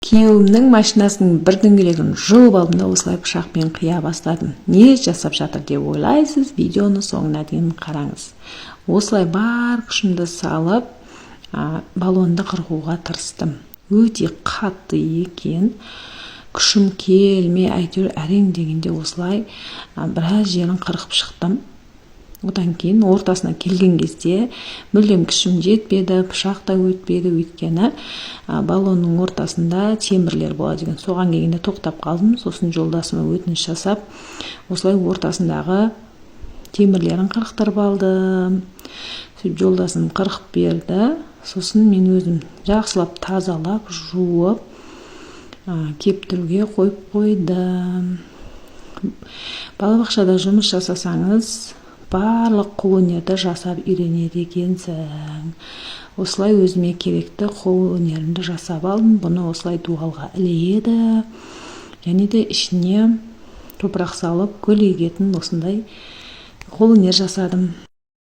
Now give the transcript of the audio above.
Күйеуімнің машинасының бір дөңгелегін жұлып алдым да осылай пышақпен қия бастадым. Не жасап жатыр деп ойлайсыз? Видеоны соңына дейін қараңыз. Осылай бар күшімді салып, баллонды қырғуға тырыстым. Өте қатты екен. Күшім келмей, әйтеуір әрең дегенде осылай біраз жерін қырқып шықтым. Одан кейін ортасына келген кезде мүлдем күшім жетпеді, пышақ та өтпеді, өйткені баллонның ортасында темірлер болады деген. Соған келгенде тоқтап қалдым. Сосын жолдасыма өтініш жасап, осылай ортасындағы темірлерін қырықтырып алдым. Жолдасым қырқып берді. Сосын мен өзім жақсылап тазалап, жуып, кептіруге қойып қойдым. Балабақшада жұмыс жасасаңыз, барлық қолөнерді жасап үйренеді екенсің. Осылай өзіме керекті қолөнерімді жасап алдым. Бұны осылай дуалға іледі. Және де ішіне топырақ салып, гүл егетін осындай қолөнер жасадым.